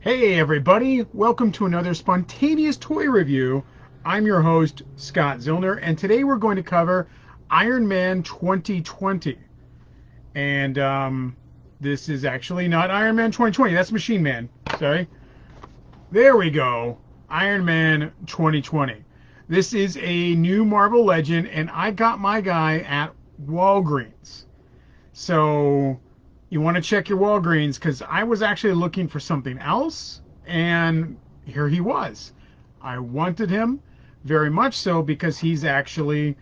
Hey everybody, welcome to another spontaneous toy review. I'm your host, Scott Zillner, and today we're going to cover Iron Man 2020. And this is actually not Iron Man 2020, that's Machine Man. Sorry. There we go. Iron Man 2020. This is a new Marvel Legend, and I got my guy at Walgreens. So you want to check your Walgreens because I was actually looking for something else, and here he was. I wanted him very much so because he's actually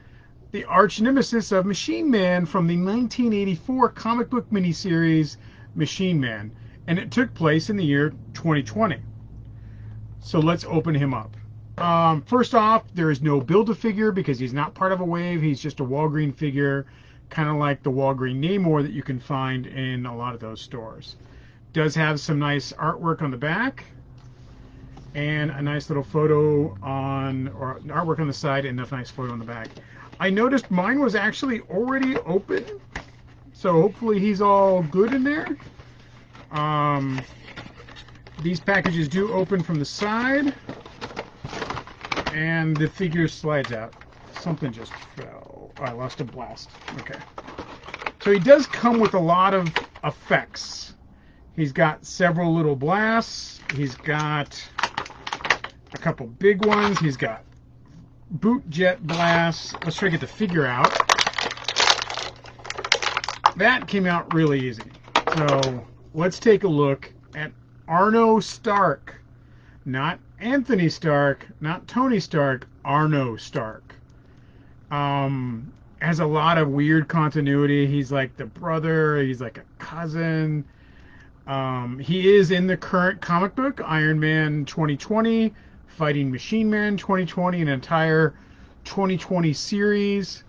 the arch nemesis of Machine Man from the 1984 comic book miniseries Machine Man, and it took place in the year 2020. So let's open him up. First off, there is no Build-A-Figure because he's not part of a wave. He's just a Walgreens figure, kind of like the Walgreens Namor that you can find in a lot of those stores. Does have some nice artwork on the back and a nice little photo on, or artwork on the side and a nice photo on the back. I noticed mine was actually already open, so hopefully he's all good in there. These packages do open from the side, and the figure slides out. Something just fell. Oh, I lost a blast. Okay. So he does come with a lot of effects. He's got several little blasts. He's got a couple big ones. He's got boot jet blasts. Let's try to get the figure out. That came out really easy. So let's take a look at Arno Stark. Not Anthony Stark, not Tony Stark, Arno Stark. Has a lot of weird continuity. He's like the brother, he's like a cousin. He is in the current comic book, Iron Man 2020, fighting Machine Man 2020, an entire 2020 series,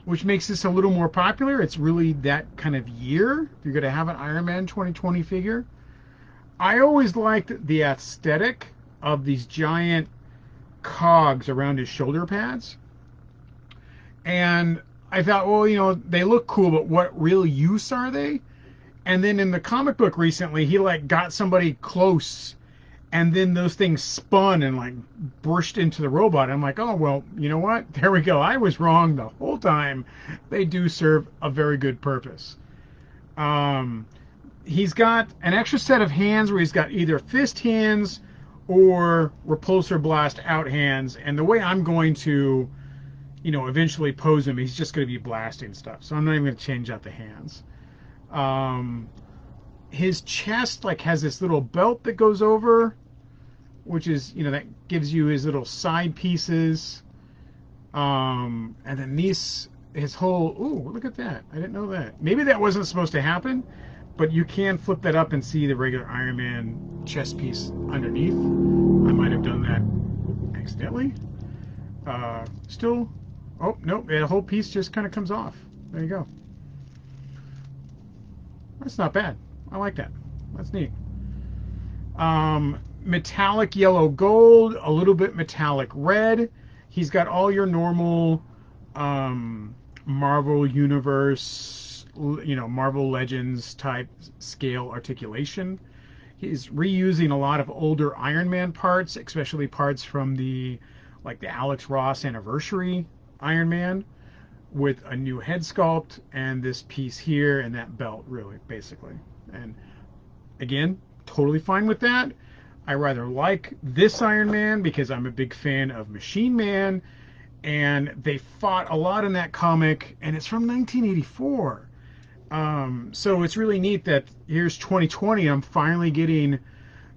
which makes this a little more popular. It's really that kind of year if you're going to have an Iron Man 2020 figure. I always liked the aesthetic of these giant cogs around his shoulder pads. And I thought, well, you know, they look cool, but what real use are they? And then in the comic book recently, he like got somebody close, and then those things spun and like burst into the robot. I'm like, oh, well, you know what? There we go. I was wrong the whole time. They do serve a very good purpose. He's got an extra set of hands where he's got either fist hands or repulsor blast out hands. And the way I'm going to, you know, eventually pose him, he's just going to be blasting stuff. So I'm not even going to change out the hands. His chest like has this little belt that goes over, which is, you know, that gives you his little side pieces. And then his whole, ooh, look at that. I didn't know that. Maybe that wasn't supposed to happen, but you can flip that up and see the regular Iron Man chest piece underneath. I might have done that accidentally. Still, oh, nope, the whole piece just kind of comes off. There you go. That's not bad. I like that. That's neat. Metallic yellow gold, a little bit metallic red. He's got all your normal Marvel Universe, you know, Marvel Legends type scale articulation. He's reusing a lot of older Iron Man parts, especially parts from the Alex Ross Anniversary Iron Man, with a new head sculpt and this piece here and that belt, really, basically. And again, totally fine with that. I rather like this Iron Man because I'm a big fan of Machine Man, and they fought a lot in that comic, and it's from 1984. So it's really neat that here's 2020, I'm finally getting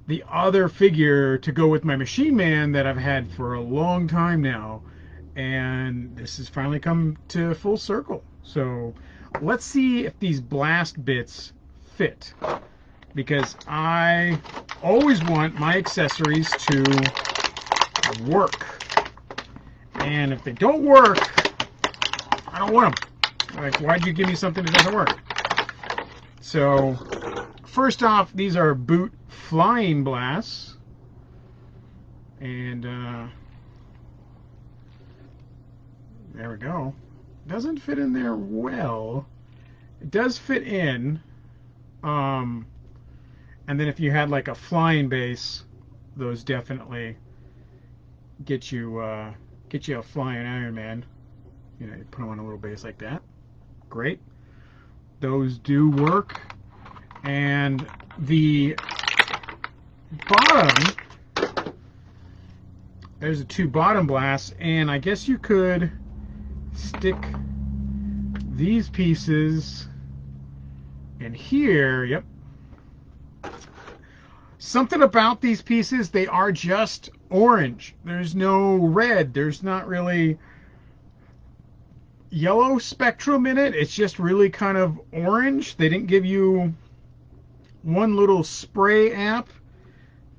the other figure to go with my Machine Man that I've had for a long time now, and this has finally come to full circle. So let's see if these blast bits fit, because I always want my accessories to work, and if they don't work, I don't want them. Like, why'd you give me something that doesn't work? So first off, these are boot flying blasts, and there we go. Doesn't fit in there well. It does fit in. And And then if you had like a flying base, those definitely get you a flying Iron Man. You know, you put them on a little base like that. Great. Those do work. And the bottom, there's the 2 bottom blasts, and I guess you could stick these pieces in here. Yep. Something about these pieces, they are just orange. There's no red. There's not really yellow spectrum in it. It's just really kind of orange. They didn't give you one little spray app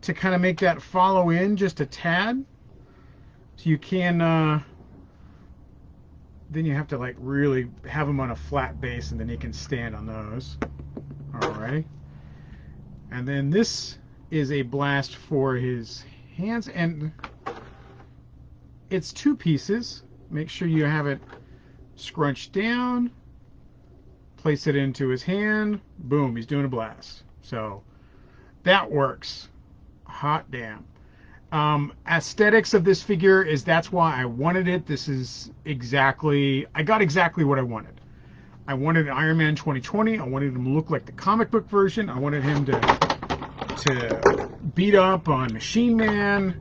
to kind of make that follow in just a tad. So you can, then you have to like really have them on a flat base, and then you can stand on those. Alrighty. And then this is a blast for his hands, and it's 2 pieces. Make sure you have it scrunched down, place it into his hand, boom, he's doing a blast. So that works. Hot damn. Aesthetics of this figure is, that's why I wanted it. This is exactly, I got exactly what I wanted. I wanted Iron Man 2020. I wanted him to look like the comic book version. I wanted him to beat up on Machine Man.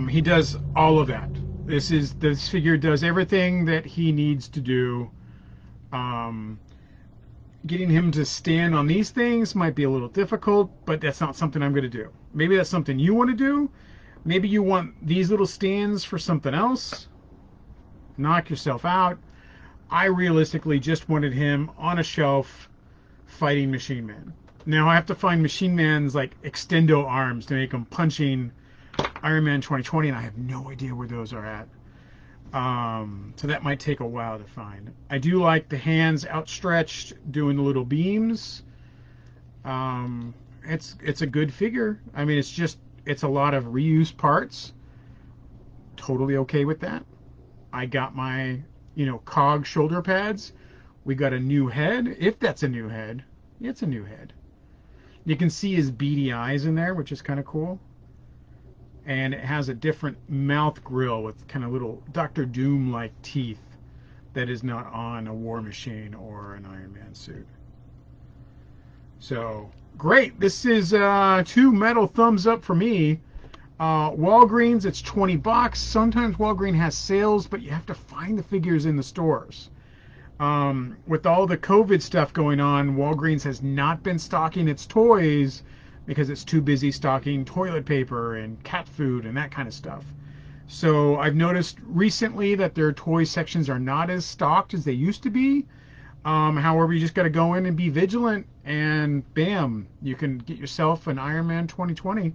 He does all of that. This figure does everything that he needs to do. Getting him to stand on these things might be a little difficult, but that's not something I'm going to do. Maybe that's something you want to do. Maybe you want these little stands for something else. Knock yourself out. I realistically just wanted him on a shelf fighting Machine Man. Now I have to find Machine Man's like extendo arms to make him punching Iron Man 2020, and I have no idea where those are at. So that might take a while to find. I do like the hands outstretched doing the little beams. It's a good figure. I mean, it's a lot of reused parts. Totally okay with that. I got my, cog shoulder pads. We got a new head. If that's a new head, it's a new head. You can see his beady eyes in there, which is kind of cool. And it has a different mouth grill with kind of little Dr. Doom-like teeth that is not on a War Machine or an Iron Man suit. So, great. This is 2 metal thumbs up for me. Walgreens, it's $20. Sometimes Walgreens has sales, but you have to find the figures in the stores. With all the COVID stuff going on, Walgreens has not been stocking its toys because it's too busy stocking toilet paper and cat food and that kind of stuff. So I've noticed recently that their toy sections are not as stocked as they used to be. However, you just got to go in and be vigilant, and bam, you can get yourself an Iron Man 2020.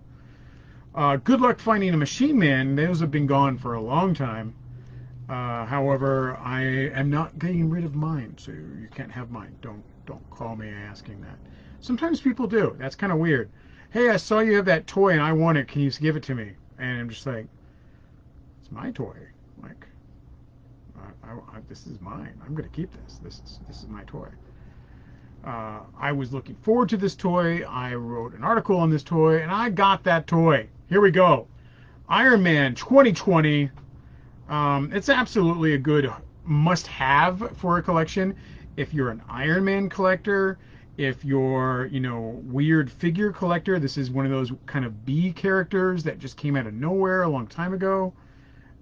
Good luck finding a Machine Man. Those have been gone for a long time. However, I am not getting rid of mine, so you can't have mine. Don't call me asking that. Sometimes people do. That's kind of weird. Hey, I saw you have that toy and I want it. Can you give it to me? And I'm just like, it's my toy. Like, this is mine. I'm going to keep this. This is my toy. I was looking forward to this toy. I wrote an article on this toy, and I got that toy. Here we go. Iron Man 2020. It's absolutely a good must-have for a collection. If you're an Iron Man collector, if you're, weird figure collector, this is one of those kind of B characters that just came out of nowhere a long time ago.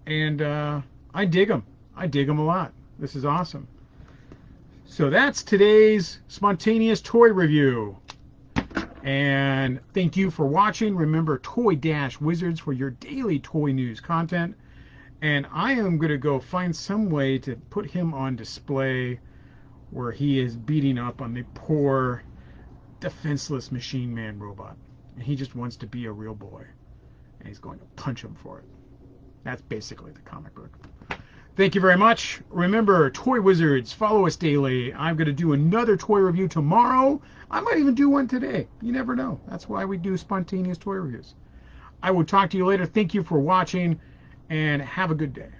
And I dig them. I dig them a lot. This is awesome. So that's today's spontaneous toy review. And thank you for watching. Remember, Toy-Wizards for your daily toy news content. And I am going to go find some way to put him on display where he is beating up on the poor, defenseless Machine Man robot. And he just wants to be a real boy. And he's going to punch him for it. That's basically the comic book. Thank you very much. Remember, Toy Wizards, follow us daily. I'm going to do another toy review tomorrow. I might even do one today. You never know. That's why we do spontaneous toy reviews. I will talk to you later. Thank you for watching, and have a good day.